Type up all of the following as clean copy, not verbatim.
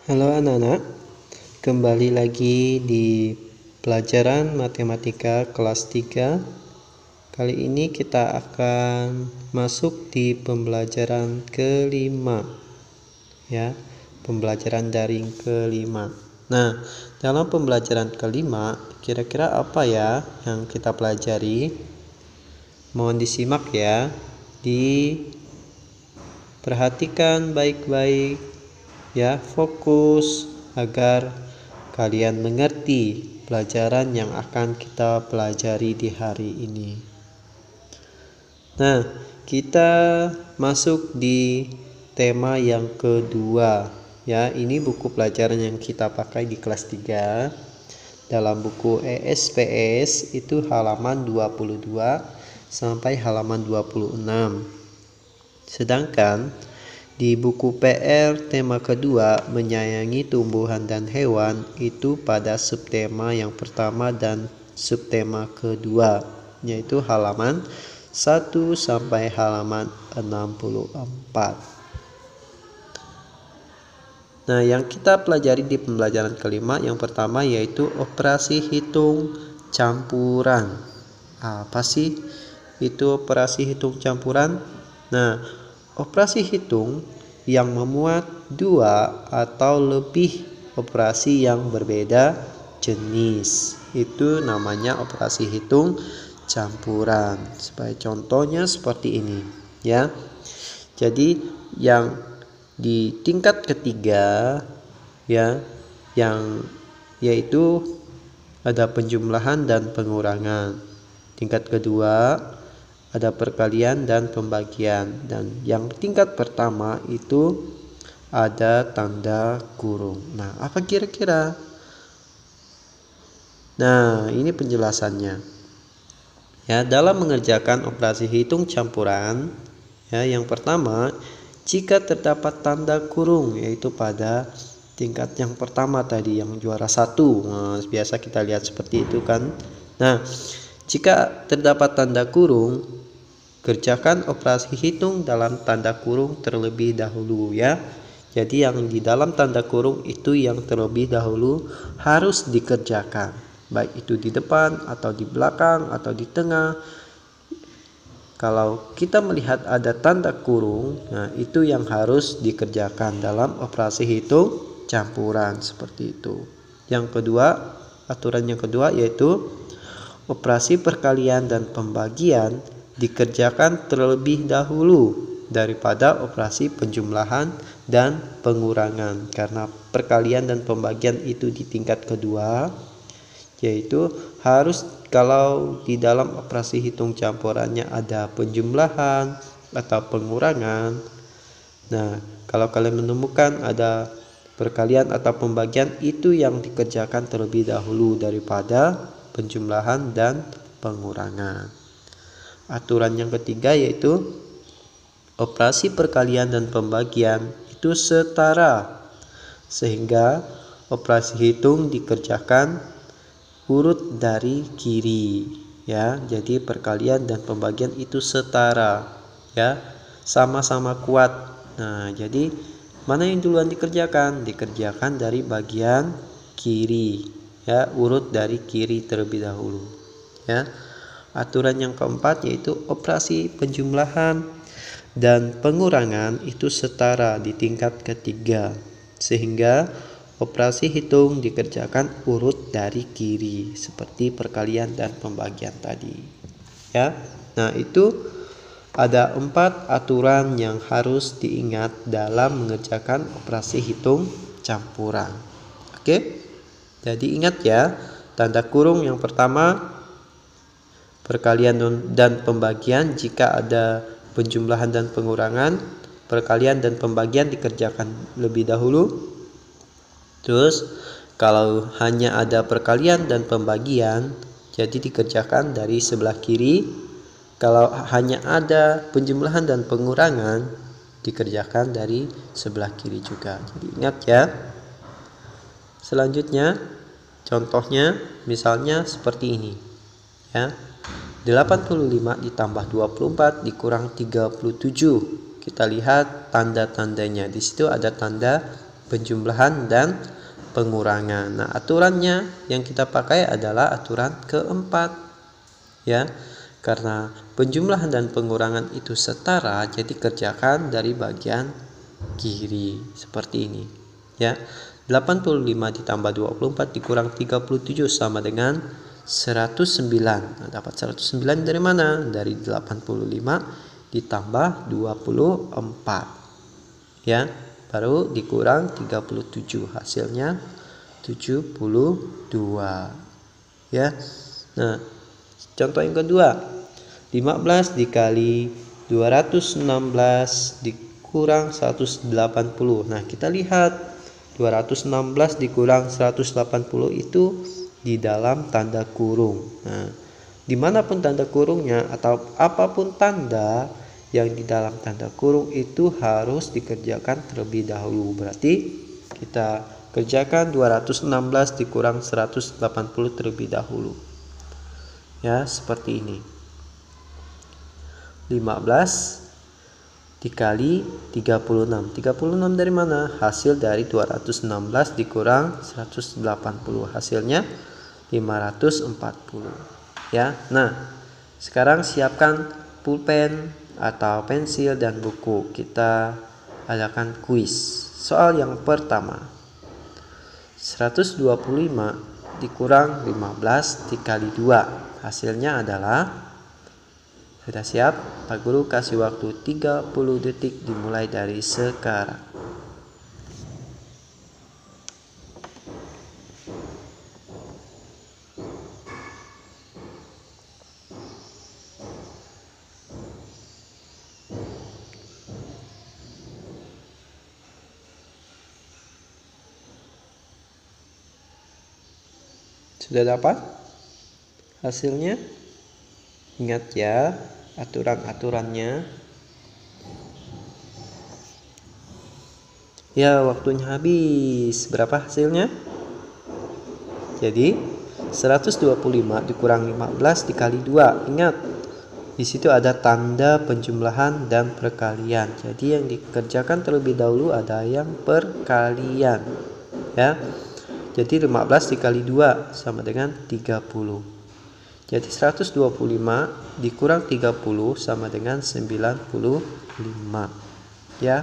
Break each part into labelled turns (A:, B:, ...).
A: Halo anak-anak, kembali lagi di pelajaran matematika kelas 3. Kali ini kita akan masuk di pembelajaran kelima, ya, pembelajaran daring kelima. Nah, dalam pembelajaran kelima, kira-kira apa ya yang kita pelajari? Mohon disimak ya, diperhatikan baik-baik. Ya, fokus agar kalian mengerti pelajaran yang akan kita pelajari di hari ini. Nah, kita masuk di tema yang kedua. Ya, ini buku pelajaran yang kita pakai di kelas 3. Dalam buku ESPS itu halaman 22 sampai halaman 26. Sedangkan di buku PR tema kedua menyayangi tumbuhan dan hewan itu pada subtema yang pertama dan subtema kedua, yaitu halaman 1 sampai halaman 64. Nah, yang kita pelajari di pembelajaran kelima yang pertama yaitu operasi hitung campuran. Apa sih itu operasi hitung campuran? Nah, operasi hitung yang memuat dua atau lebih operasi yang berbeda jenis itu namanya operasi hitung campuran. Sebagai contohnya seperti ini, ya. Jadi yang di tingkat ketiga, ya, yang yaitu ada penjumlahan dan pengurangan. Tingkat kedua ada perkalian dan pembagian, dan yang tingkat pertama itu ada tanda kurung. Nah, apa kira-kira? Nah, ini penjelasannya. Ya, dalam mengerjakan operasi hitung campuran, ya, yang pertama, jika terdapat tanda kurung yaitu pada tingkat yang pertama tadi yang juara 1. Nah, biasa kita lihat seperti itu kan. Nah, jika terdapat tanda kurung, kerjakan operasi hitung dalam tanda kurung terlebih dahulu, ya. Jadi yang di dalam tanda kurung itu yang terlebih dahulu harus dikerjakan, baik itu di depan atau di belakang atau di tengah. Kalau kita melihat ada tanda kurung, nah itu yang harus dikerjakan dalam operasi hitung campuran seperti itu. Yang kedua, aturan yang kedua yaitu operasi perkalian dan pembagian dikerjakan terlebih dahulu daripada operasi penjumlahan dan pengurangan, karena perkalian dan pembagian itu di tingkat kedua, yaitu harus kalau di dalam operasi hitung campurannya ada penjumlahan atau pengurangan. Nah, kalau kalian menemukan ada perkalian atau pembagian, itu yang dikerjakan terlebih dahulu daripada penjumlahan dan pengurangan. Aturan yang ketiga yaitu operasi perkalian dan pembagian itu setara, sehingga operasi hitung dikerjakan urut dari kiri, ya. Jadi perkalian dan pembagian itu setara, ya, sama-sama kuat. Nah, jadi mana yang duluan dikerjakan? Dikerjakan dari bagian kiri, ya, urut dari kiri terlebih dahulu, ya. Aturan yang keempat yaitu operasi penjumlahan dan pengurangan itu setara di tingkat ketiga, sehingga operasi hitung dikerjakan urut dari kiri seperti perkalian dan pembagian tadi, ya. Nah, itu ada 4 aturan yang harus diingat dalam mengerjakan operasi hitung campuran. Oke? Jadi ingat ya, tanda kurung yang pertama, perkalian dan pembagian jika ada penjumlahan dan pengurangan, perkalian dan pembagian dikerjakan lebih dahulu. Terus kalau hanya ada perkalian dan pembagian, jadi dikerjakan dari sebelah kiri. Kalau hanya ada penjumlahan dan pengurangan, dikerjakan dari sebelah kiri juga. Jadi ingat ya. Selanjutnya, contohnya misalnya seperti ini, ya. 85 ditambah 24 dikurang 37. Kita lihat tanda-tandanya. Di situ ada tanda penjumlahan dan pengurangan. Nah, aturannya yang kita pakai adalah aturan keempat, ya. Karena penjumlahan dan pengurangan itu setara, jadi kerjakan dari bagian kiri seperti ini, ya. 85 ditambah 24 dikurang 37 sama dengan 109. Nah, dapat 109 dari mana? Dari 85 ditambah 24. Ya, baru dikurang 37, hasilnya 72. Ya. Nah, contoh yang kedua, 15 dikali 216 dikurang 180. Nah, kita lihat 216 dikurang 180 itu di dalam tanda kurung. Nah, dimanapun tanda kurungnya atau apapun tanda yang di dalam tanda kurung itu harus dikerjakan terlebih dahulu. Berarti kita kerjakan 216 dikurang 180 terlebih dahulu. Ya, seperti ini. 15 dikali 36. 36 dari mana? Hasil dari 216 dikurang 180. Hasilnya 540. Ya. Nah, sekarang siapkan pulpen atau pensil dan buku. Kita adakan kuis. Soal yang pertama. 125 dikurang 15 dikali 2. Hasilnya adalah, sudah siap? Pak Guru kasih waktu 30 detik dimulai dari sekarang. Sudah dapat hasilnya? Ingat ya aturan-aturannya. Ya, waktunya habis. Berapa hasilnya? Jadi 125 dikurang 15 dikali 2. Ingat, di situ ada tanda penjumlahan dan perkalian. Jadi yang dikerjakan terlebih dahulu ada yang perkalian. Ya. Jadi 15 dikali 2 sama dengan 30. Jadi 125 dikurang 30 sama dengan 95. Ya,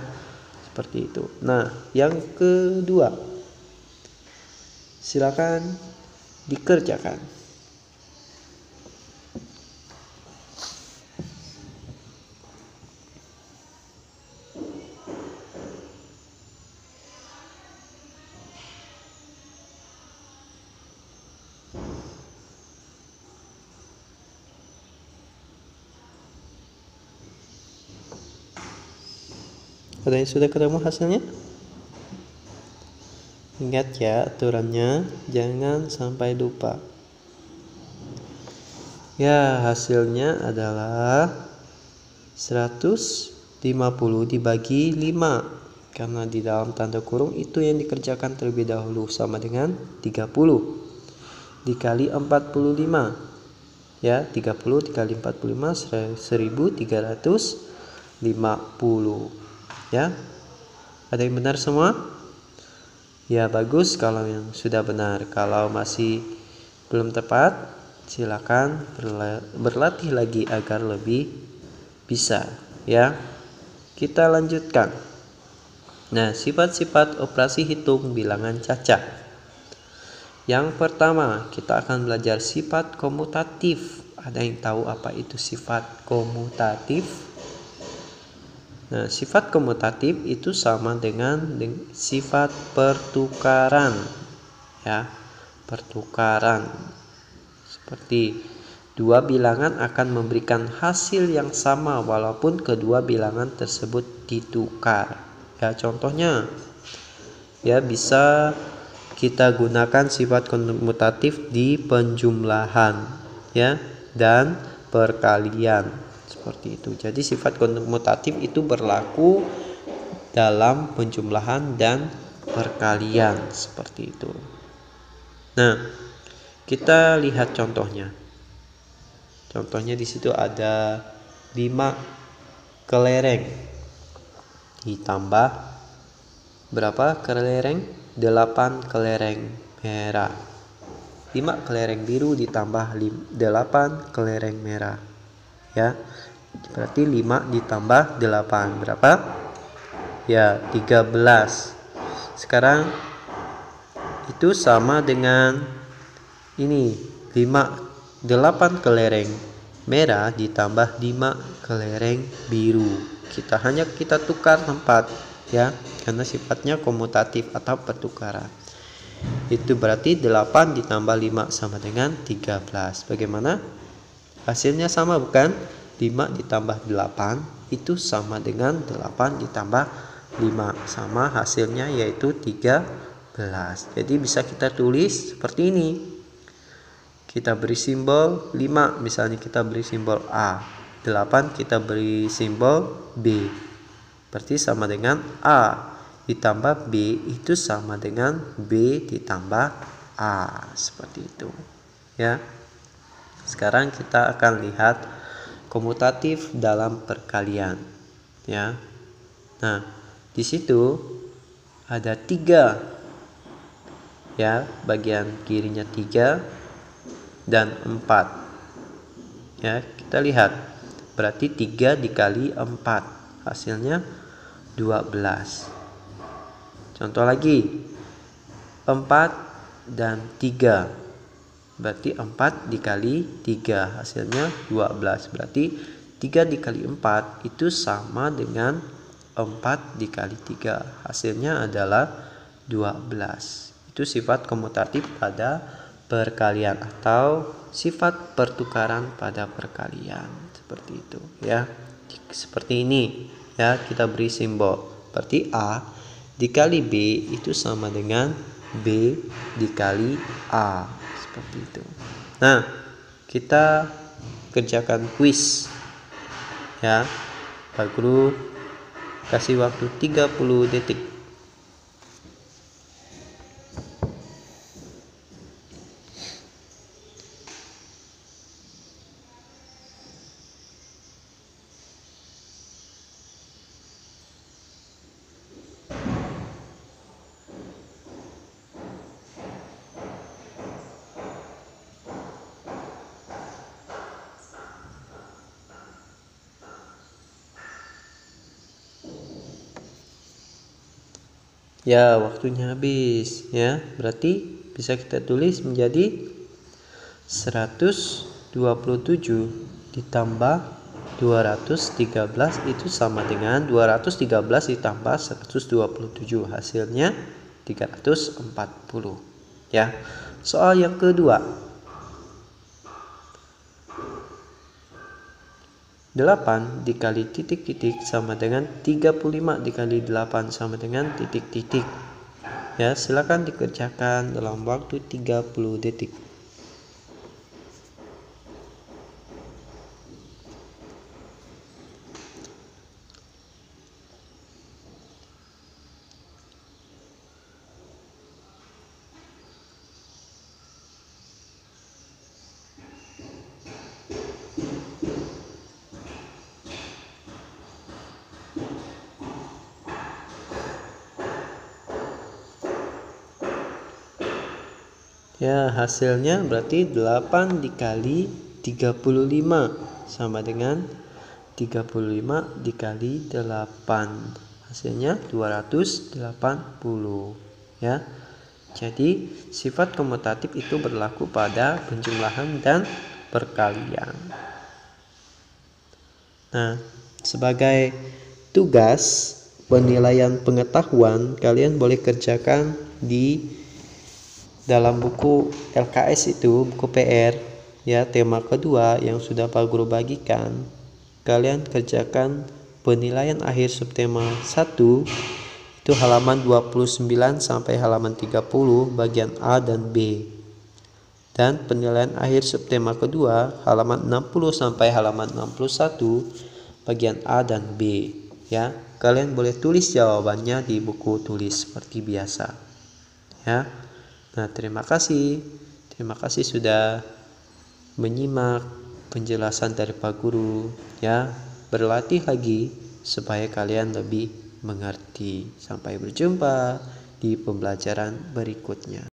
A: seperti itu. Nah, yang kedua, silakan dikerjakan. Ada yang sudah ketemu hasilnya? Ingat ya aturannya, jangan sampai lupa. Ya, hasilnya adalah 150 dibagi 5. Karena di dalam tanda kurung itu yang dikerjakan terlebih dahulu sama dengan 30 dikali 45. Ya, 30 dikali 45 1350. Ya, ada yang benar semua? Ya, bagus kalau yang sudah benar. Kalau masih belum tepat, silakan berlatih lagi agar lebih bisa. Ya, kita lanjutkan. Nah, sifat-sifat operasi hitung bilangan cacah. Yang pertama, kita akan belajar sifat komutatif. Ada yang tahu apa itu sifat komutatif? Nah, sifat komutatif itu sama dengan sifat pertukaran. Ya, pertukaran. Seperti dua bilangan akan memberikan hasil yang sama walaupun kedua bilangan tersebut ditukar. Ya, contohnya ya bisa kita gunakan sifat komutatif di penjumlahan ya dan perkalian. Seperti itu. Jadi sifat komutatif itu berlaku dalam penjumlahan dan perkalian seperti itu. Nah, kita lihat contohnya. Contohnya di situ ada 5 kelereng ditambah berapa kelereng? 8 kelereng merah. 5 kelereng biru ditambah 8 kelereng merah. Ya. Berarti 5 ditambah 8 berapa? Ya, 13. Sekarang itu sama dengan ini 8 kelereng merah ditambah 5 kelereng biru. Kita tukar tempat ya, karena sifatnya komutatif atau pertukaran. Itu berarti 8 ditambah 5 sama dengan 13. Bagaimana? Hasilnya sama bukan? 5 ditambah 8 itu sama dengan 8 ditambah 5. Sama hasilnya yaitu 13. Jadi bisa kita tulis seperti ini. Kita beri simbol 5, misalnya kita beri simbol A. 8 kita beri simbol B. Berarti sama dengan A ditambah B itu sama dengan B ditambah A. Seperti itu. Ya. Sekarang kita akan lihat komutatif dalam perkalian. Ya. Nah, di situ ada 3. Ya, bagian kirinya 3 dan 4. Ya, kita lihat. Berarti 3 dikali 4 hasilnya 12. Contoh lagi 4 dan 3. Berarti 4 dikali 3 hasilnya 12. Berarti 3 dikali 4 itu sama dengan 4 dikali 3. Hasilnya adalah 12. Itu sifat komutatif pada perkalian atau sifat pertukaran pada perkalian. Seperti itu ya. Seperti ini ya, kita beri simbol. Berarti A dikali B itu sama dengan B dikali A. Seperti itu. Nah, kita kerjakan kuis ya. Pak Guru kasih waktu 30 detik. Ya, waktunya habis ya. Berarti bisa kita tulis menjadi 127 ditambah 213 itu sama dengan 213 ditambah 127. Hasilnya 340 ya. Soal yang kedua. 8 dikali titik-titik sama dengan 35 dikali 8 sama dengan titik-titik. Ya, silakan dikerjakan dalam waktu 30 detik. Ya, hasilnya berarti 8 dikali 35 sama dengan 35 dikali 8. Hasilnya 280 ya. Jadi sifat komutatif itu berlaku pada penjumlahan dan perkalian. Nah, sebagai tugas penilaian pengetahuan, kalian boleh kerjakan di dalam buku LKS itu, buku PR ya, tema kedua yang sudah Pak Guru bagikan. Kalian kerjakan penilaian akhir subtema 1 itu halaman 29 sampai halaman 30 bagian A dan B. Dan penilaian akhir subtema kedua halaman 60 sampai halaman 61 bagian A dan B ya. Kalian boleh tulis jawabannya di buku tulis seperti biasa ya. Nah, terima kasih sudah menyimak penjelasan dari Pak Guru ya. Berlatih lagi supaya kalian lebih mengerti. Sampai berjumpa di pembelajaran berikutnya.